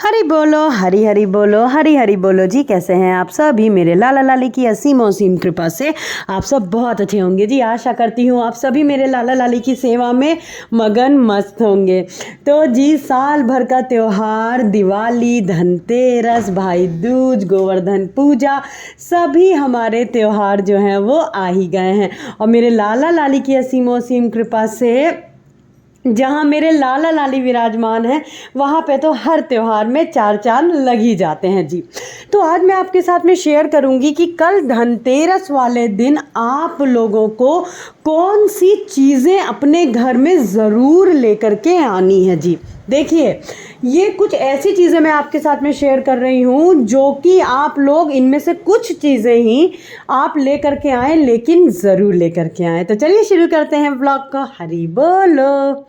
हरी बोलो, हरी हरी बोलो, हरी हरी बोलो जी। कैसे हैं आप सभी? मेरे लाला लाली की असीम असीम कृपा से आप सब बहुत अच्छे होंगे जी। आशा करती हूँ आप सभी मेरे लाला लाली की सेवा में मगन मस्त होंगे। तो जी, साल भर का त्यौहार दिवाली, धनतेरस, भाई दूज, गोवर्धन पूजा, सभी हमारे त्यौहार जो हैं वो आ ही गए हैं। और मेरे लाला लाली की असीम असीम कृपा से जहाँ मेरे लाला लाली विराजमान हैं वहाँ पे तो हर त्यौहार में चार चांद लग ही जाते हैं जी। तो आज मैं आपके साथ में शेयर करूँगी कि कल धनतेरस वाले दिन आप लोगों को कौन सी चीज़ें अपने घर में ज़रूर लेकर के आनी है जी। देखिए, ये कुछ ऐसी चीज़ें मैं आपके साथ में शेयर कर रही हूँ जो कि आप लोग इनमें से कुछ चीज़ें ही आप लेकर के आएँ, लेकिन ज़रूर लेकर के आएँ। तो चलिए शुरू करते हैं ब्लॉग का। हरी बोलो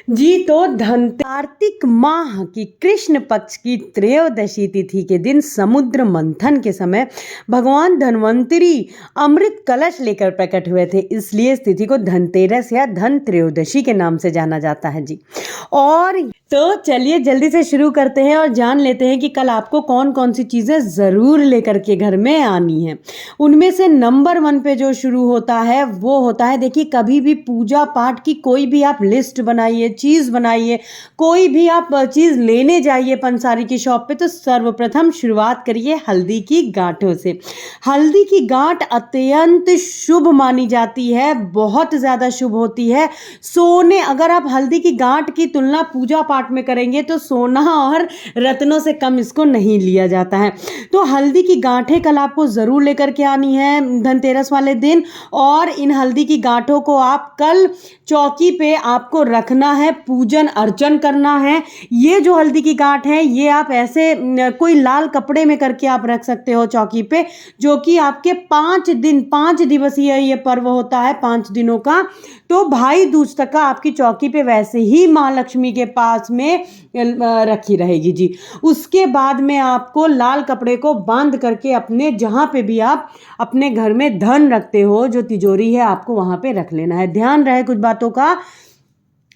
जी। तो कार्तिक माह की कृष्ण पक्ष की त्रयोदशी तिथि के दिन समुद्र मंथन के समय भगवान धन्वंतरी अमृत कलश लेकर प्रकट हुए थे, इसलिए इस तिथि को धनतेरस या धन त्रयोदशी के नाम से जाना जाता है जी। और तो चलिए जल्दी से शुरू करते हैं और जान लेते हैं कि कल आपको कौन कौन सी चीज़ें ज़रूर लेकर के घर में आनी है। उनमें से नंबर 1 पे जो शुरू होता है वो होता है, देखिए, कभी भी पूजा पाठ की कोई भी आप लिस्ट बनाइए, चीज़ बनाइए, कोई भी आप चीज़ लेने जाइए पंसारी की शॉप पे, तो सर्वप्रथम शुरुआत करिए हल्दी की गांठों से। हल्दी की गांठ अत्यंत शुभ मानी जाती है, बहुत ज़्यादा शुभ होती है। सोने, अगर आप हल्दी की गांठ की तुलना पूजा पाठ में करेंगे तो सोना और रत्नों से कम इसको नहीं लिया जाता है। तो हल्दी की गांठें कल आपको ज़रूर लेकर के आनी है धनतेरस वाले दिन। और इन हल्दी की गांठों को आप कल चौकी पे आपको रखना है, पूजन अर्चन करना है। ये जो हल्दी की गांठ है ये आप ऐसे कोई लाल कपड़े में करके आप रख सकते हो चौकी पे, जो कि आपके 5 दिवसीय ये पर्व होता है, 5 दिनों का। तो भाई दूज तक का आपकी चौकी पे वैसे ही माँ लक्ष्मी के पास में रखी रहेगी जी। उसके बाद में आपको लाल कपड़े को बांध करके अपने जहाँ पे भी आप अपने घर में धन रखते हो, जो तिजोरी है, आपको वहाँ पे रख लेना है। ध्यान रहे कुछ बातों का।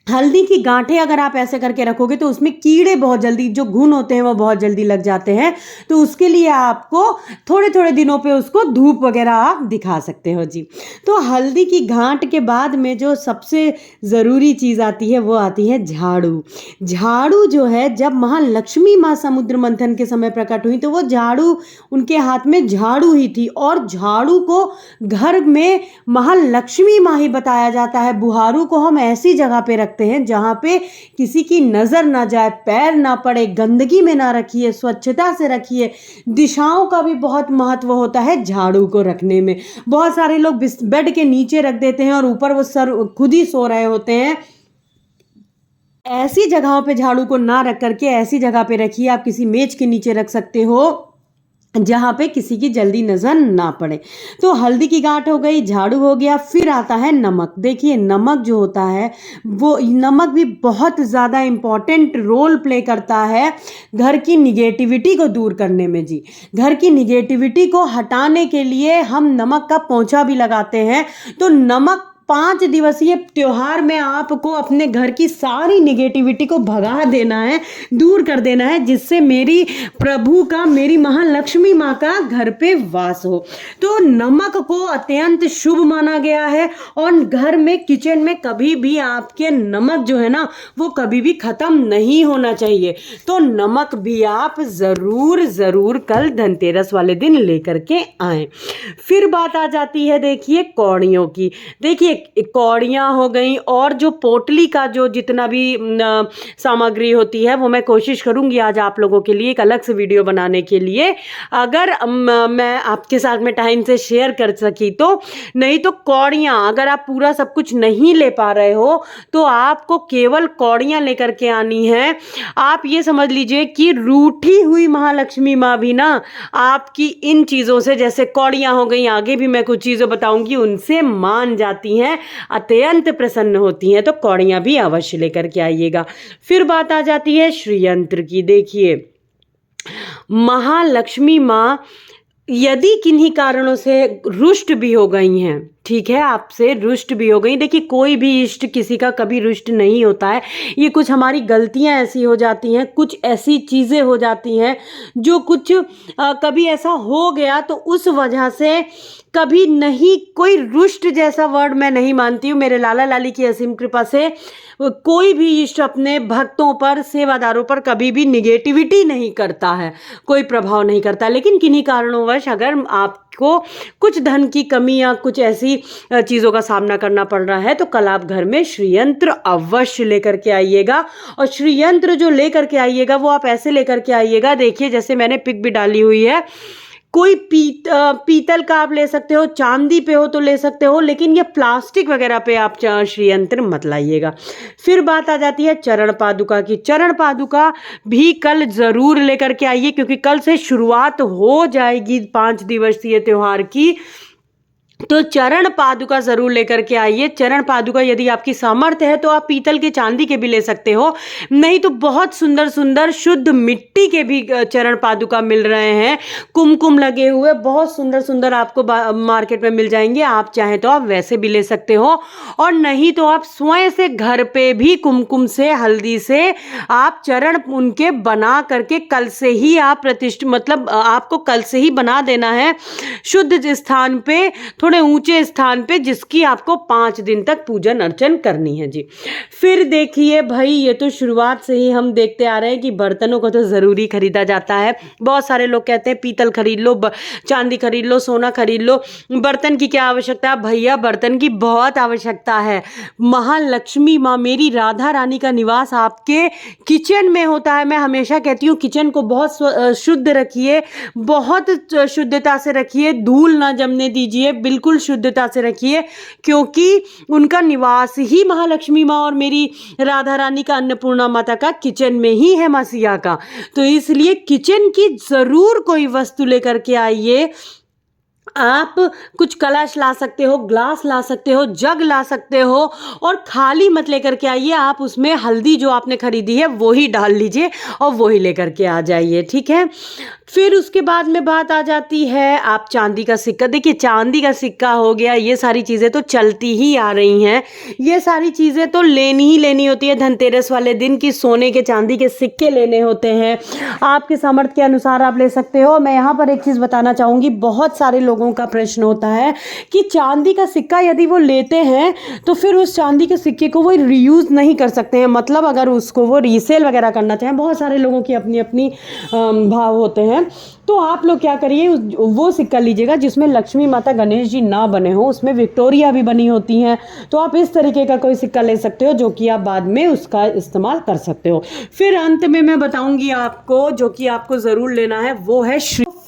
हल्दी की गांठें अगर आप ऐसे करके रखोगे तो उसमें कीड़े बहुत जल्दी, जो घुन होते हैं वो बहुत जल्दी लग जाते हैं। तो उसके लिए आपको थोड़े थोड़े दिनों पे उसको धूप वगैरह आप दिखा सकते हो जी। तो हल्दी की गांठ के बाद में जो सबसे ज़रूरी चीज़ आती है वो आती है झाड़ू। झाड़ू जो है, जब महालक्ष्मी माँ समुद्र मंथन के समय प्रकट हुई तो वो झाड़ू, उनके हाथ में झाड़ू ही थी। और झाड़ू को घर में महालक्ष्मी माँ ही बताया जाता है। बुहारू को हम ऐसी जगह पे रखते हैं जहां पे किसी की नजर ना जाए, पैर ना पड़े, गंदगी में ना रखिए, स्वच्छता से रखिए। दिशाओं का भी बहुत महत्व होता है झाड़ू को रखने में। बहुत सारे लोग बेड के नीचे रख देते हैं और ऊपर वो सर खुद ही सो रहे होते हैं। ऐसी जगहों पे झाड़ू को ना रख करके ऐसी जगह पे रखिए। आप किसी मेज के नीचे रख सकते हो जहाँ पे किसी की जल्दी नजर ना पड़े। तो हल्दी की गांठ हो गई, झाड़ू हो गया। फिर आता है नमक। देखिए, नमक जो होता है वो, नमक भी बहुत ज़्यादा इम्पॉर्टेंट रोल प्ले करता है घर की निगेटिविटी को दूर करने में जी। घर की निगेटिविटी को हटाने के लिए हम नमक का पोंछा भी लगाते हैं। तो नमक 5 दिवसीय त्योहार में आपको अपने घर की सारी निगेटिविटी को भगा देना है, दूर कर देना है, जिससे मेरी प्रभु का, मेरी महालक्ष्मी माँ का घर पे वास हो। तो नमक को अत्यंत शुभ माना गया है और घर में, किचन में कभी भी आपके नमक जो है ना वो कभी भी खत्म नहीं होना चाहिए। तो नमक भी आप ज़रूर कल धनतेरस वाले दिन लेकर के आएँ। फिर बात आ जाती है, देखिए, कौड़ियों की। देखिए, कौड़ियाँ हो गई और जो पोटली का जो जितना भी सामग्री होती है वो मैं कोशिश करूँगी आज आप लोगों के लिए एक अलग से वीडियो बनाने के लिए, अगर मैं आपके साथ में टाइम से शेयर कर सकी तो। नहीं तो कौड़ियाँ, अगर आप पूरा सब कुछ नहीं ले पा रहे हो तो आपको केवल कौड़ियाँ लेकर के आनी है। आप ये समझ लीजिए कि रूठी हुई महालक्ष्मी माँ भी ना आपकी इन चीज़ों से, जैसे कौड़ियाँ हो गई, आगे भी मैं कुछ चीज़ें बताऊँगी, उनसे मान जाती हैं, अत्यंत प्रसन्न होती हैं। तो कौड़ियाँ भी अवश्य लेकर के आइएगा। फिर बात आ जाती है श्रीयंत्र की। देखिए, महालक्ष्मी माँ यदि किन्हीं कारणों से रुष्ट भी हो गई हैं ठीक है, आपसे रुष्ट भी हो गई। देखिए, कोई भी इष्ट किसी का कभी रुष्ट नहीं होता है। ये कुछ हमारी गलतियां ऐसी हो जाती हैं, कुछ ऐसी चीज़ें हो जाती हैं जो कुछ कभी ऐसा हो गया तो उस वजह से कभी नहीं, कोई रुष्ट जैसा वर्ड मैं नहीं मानती हूँ। मेरे लाला लाली की असीम कृपा से कोई भी इष्ट अपने भक्तों पर, सेवादारों पर कभी भी निगेटिविटी नहीं करता है, कोई प्रभाव नहीं करता। लेकिन किन्हीं कारणोंवश अगर आपको कुछ धन की कमी या कुछ ऐसी चीज़ों का सामना करना पड़ रहा है तो कल आप घर में श्रीयंत्र अवश्य लेकर के आइएगा। और श्रीयंत्र जो लेकर के आइएगा वो आप ऐसे लेकर के आइएगा, देखिए जैसे मैंने पिक भी डाली हुई है, कोई पीतल का आप ले सकते हो, चांदी पे हो तो ले सकते हो, लेकिन ये प्लास्टिक वगैरह पे आप श्रीयंत्र मत लाइएगा। फिर बात आ जाती है चरण पादुका की। चरण पादुका भी कल ज़रूर लेकर के आइए, क्योंकि कल से शुरुआत हो जाएगी 5 दिवसीय त्यौहार की। तो चरण पादुका ज़रूर लेकर के आइए। चरण पादुका यदि आपकी सामर्थ्य है तो आप पीतल के, चांदी के भी ले सकते हो, नहीं तो बहुत सुंदर सुंदर शुद्ध मिट्टी के भी चरण पादुका मिल रहे हैं, कुमकुम लगे हुए, बहुत सुंदर सुंदर आपको मार्केट में मिल जाएंगे। आप चाहें तो आप वैसे भी ले सकते हो, और नहीं तो आप स्वयं से घर पे भी कुमकुम से, हल्दी से आप चरण उनके बना करके कल से ही आप मतलब आपको कल से ही बना देना है शुद्ध स्थान पे, थोड़े ऊंचे स्थान पे, जिसकी आपको 5 दिन तक पूजन अर्चन करनी है जी। फिर देखिए भाई, ये तो शुरुआत से ही हम देखते आ रहे हैं कि बर्तनों को तो ज़रूरी खरीदा जाता है। बहुत सारे लोग कहते हैं पीतल खरीद लो, चांदी खरीद लो, सोना खरीद लो, बर्तन की क्या आवश्यकता है? भैया बर्तन की बहुत आवश्यकता है। महालक्ष्मी माँ, मेरी राधा रानी का निवास आपके किचन में होता है। मैं हमेशा कहती हूँ किचन को बहुत शुद्ध रखिए, बहुत शुद्धता से रखिए, धूल ना जमने दीजिए, बिल्कुल शुद्धता से रखिए, क्योंकि उनका निवास ही महालक्ष्मी माँ और मेरी राधा रानी का, अन्नपूर्णा माता का किचन में ही है, मसीहा का। तो इसलिए किचन की ज़रूर कोई वस्तु लेकर के आइए। आप कुछ कलश ला सकते हो, ग्लास ला सकते हो, जग ला सकते हो, और खाली मत लेकर के आइए। आप उसमें हल्दी जो आपने खरीदी है वो ही डाल लीजिए और वो ही लेकर के आ जाइए, ठीक है। फिर उसके बाद में बात आ जाती है आप चांदी का सिक्का। देखिए, चांदी का सिक्का हो गया, ये सारी चीज़ें तो चलती ही आ रही हैं, ये सारी चीज़ें तो लेनी ही लेनी होती है। धनतेरस वाले दिन की सोने के, चांदी के सिक्के लेने होते हैं, आपके सामर्थ्य के अनुसार आप ले सकते हो। मैं यहाँ पर एक चीज़ बताना चाहूँगी, बहुत सारे लोगों का प्रश्न होता है कि चांदी का सिक्का यदि वो लेते हैं तो फिर उस चांदी के सिक्के को वो रीयूज़ नहीं कर सकते हैं, मतलब अगर उसको वो रीसेल वगैरह करना चाहें। बहुत सारे लोगों की अपनी अपनी भाव होते हैं। तो आप लोग क्या करिए, वो सिक्का लीजिएगा जिसमें लक्ष्मी माता, गणेश जी ना बने हो, उसमें विक्टोरिया भी बनी होती हैं। तो आप इस तरीके का कोई सिक्का ले सकते हो जो कि आप बाद में उसका इस्तेमाल कर सकते हो। फिर अंत में मैं बताऊंगी आपको, जो कि आपको ज़रूर लेना है वो है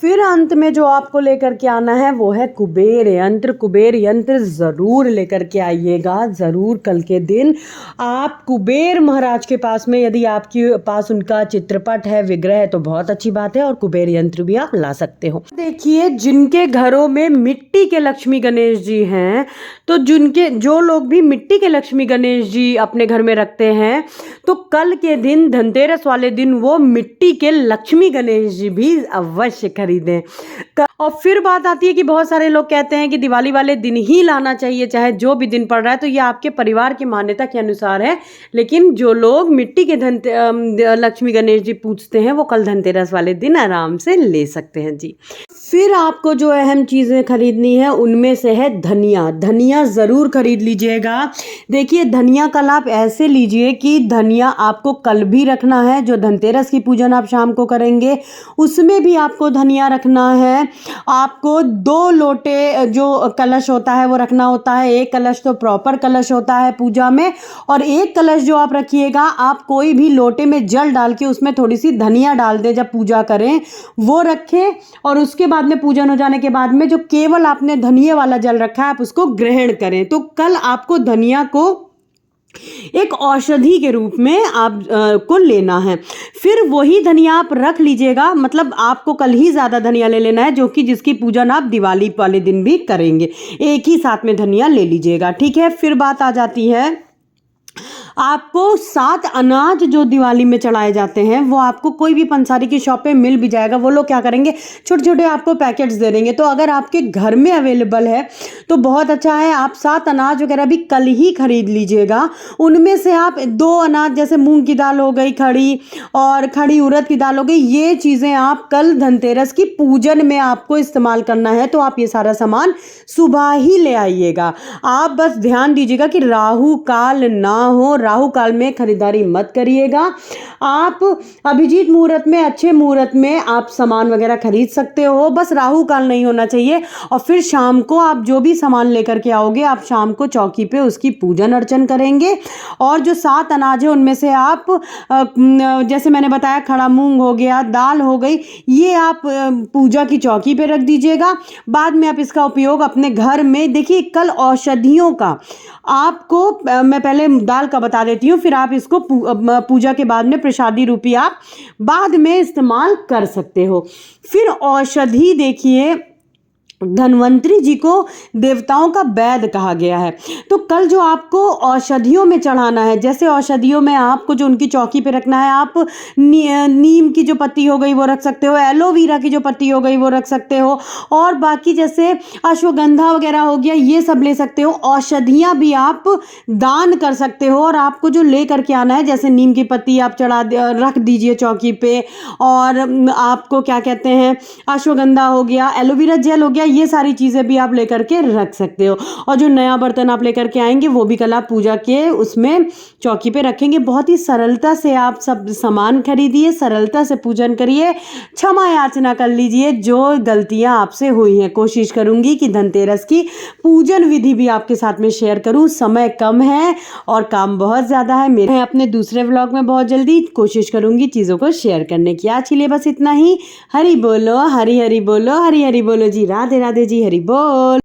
फिर अंत में जो आपको लेकर के आना है वो है कुबेर यंत्र। कुबेर यंत्र ज़रूर लेकर के आइएगा, ज़रूर कल के दिन। आप कुबेर महाराज के पास में, यदि आपके पास उनका चित्रपट है, विग्रह है, तो बहुत अच्छी बात है, और कुबेर यंत्र भी आप ला सकते हो। देखिए, जिनके घरों में मिट्टी के लक्ष्मी गणेश जी हैं, तो जो लोग भी मिट्टी के लक्ष्मी गणेश जी अपने घर में रखते हैं, तो कल के दिन, धनतेरस वाले दिन, वो मिट्टी के लक्ष्मी गणेश जी भी अवश्य खरीदें। और फिर बात आती है कि बहुत सारे लोग कहते हैं कि दिवाली वाले दिन ही लाना चाहिए, चाहे जो भी दिन पड़ रहा है। तो ये आपके परिवार की मान्यता के अनुसार है, लेकिन जो लोग मिट्टी के लक्ष्मी गणेश जी पूजते हैं वो कल धनतेरस वाले दिन आराम से ले सकते हैं जी। फिर आपको जो अहम चीज़ें खरीदनी है उनमें से है धनिया। धनिया ज़रूर खरीद लीजिएगा। देखिए, धनिया कल आप ऐसे लीजिए कि धनिया आपको कल भी रखना है, जो धनतेरस की पूजन आप शाम को करेंगे उसमें भी आपको धनिया रखना है। आपको 2 लोटे जो कलश होता है वो रखना होता है। एक कलश तो प्रॉपर कलश होता है पूजा में, और एक कलश जो आप रखिएगा, आप कोई भी लोटे में जल डाल के उसमें थोड़ी सी धनिया डाल दें जब पूजा करें, वो रखें। और उसके बाद में पूजन हो जाने के बाद में जो केवल आपने धनिया वाला जल रखा है आप उसको ग्रहण करें। तो कल आपको धनिया को एक औषधि के रूप में आप को लेना है। फिर वही धनिया आप रख लीजिएगा, मतलब आपको कल ही ज़्यादा धनिया ले लेना है, जो कि जिसकी पूजन आप दिवाली वाले दिन भी करेंगे। एक ही साथ में धनिया ले लीजिएगा, ठीक है। फिर बात आ जाती है आपको 7 अनाज जो दिवाली में चढ़ाए जाते हैं वो आपको कोई भी पंसारी की शॉप पे मिल भी जाएगा। वो लोग क्या करेंगे, छोटे छोटे आपको पैकेट्स दे देंगे। तो अगर आपके घर में अवेलेबल है तो बहुत अच्छा है, आप 7 अनाज वगैरह भी कल ही खरीद लीजिएगा। उनमें से आप 2 अनाज जैसे मूंग की दाल हो गई खड़ी, और खड़ी उड़द की दाल हो गई, ये चीज़ें आप कल धनतेरस की पूजन में आपको इस्तेमाल करना है। तो आप ये सारा सामान सुबह ही ले आइएगा। आप बस ध्यान दीजिएगा कि राहु काल ना हो, राहु काल में खरीदारी मत करिएगा। आप अभिजीत मुहूर्त में, अच्छे मुहूर्त में आप सामान वगैरह खरीद सकते हो, बस राहु काल नहीं होना चाहिए। और फिर शाम को आप जो भी सामान लेकर के आओगे, आप शाम को चौकी पे उसकी पूजन अर्चन करेंगे। और जो 7 अनाज है उनमें से आप जैसे मैंने बताया, खड़ा मूंग हो गया, दाल हो गई, ये आप पूजा की चौकी पे रख दीजिएगा। बाद में आप इसका उपयोग अपने घर में, देखिए कल औषधियों का आपको मैं पहले दाल का बता देती हूँ, फिर आप इसको पूजा के बाद में प्रसादी रूपी आप बाद में इस्तेमाल कर सकते हो। फिर औषधि देखिए, धन्वंतरी जी को देवताओं का वैद्य कहा गया है। तो कल जो आपको औषधियों में चढ़ाना है, जैसे औषधियों में आपको जो उनकी चौकी पे रखना है, आप नीम की जो पत्ती हो गई वो रख सकते हो, एलोवेरा की जो पत्ती हो गई वो रख सकते हो, और बाकी जैसे अश्वगंधा वगैरह हो गया, ये सब ले सकते हो। औषधियाँ भी आप दान कर सकते हो, और आपको जो ले करके आना है, जैसे नीम की पत्ती आप रख दीजिए चौकी पे, और आपको क्या कहते हैं, अश्वगंधा हो गया, एलोवेरा जेल हो गया, ये सारी चीज़ें भी आप लेकर के रख सकते हो। और जो नया बर्तन आप लेकर के आएंगे वो भी कल आप पूजा के उसमें चौकी पे रखेंगे। बहुत ही सरलता से आप सब सामान खरीदिए, सरलता से पूजन करिए, क्षमा याचना कर लीजिए जो गलतियां आपसे हुई हैं। कोशिश करूंगी कि धनतेरस की पूजन विधि भी आपके साथ में शेयर करूं। समय कम है और काम बहुत ज़्यादा है। मैं अपने दूसरे व्लॉग में बहुत जल्दी कोशिश करूंगी चीज़ों को शेयर करने की। आज के लिए बस इतना ही। हरि बोलो, हरि हरि बोलो, हरि हरि बोलो जी, राधे राधे जी, हरि बोल।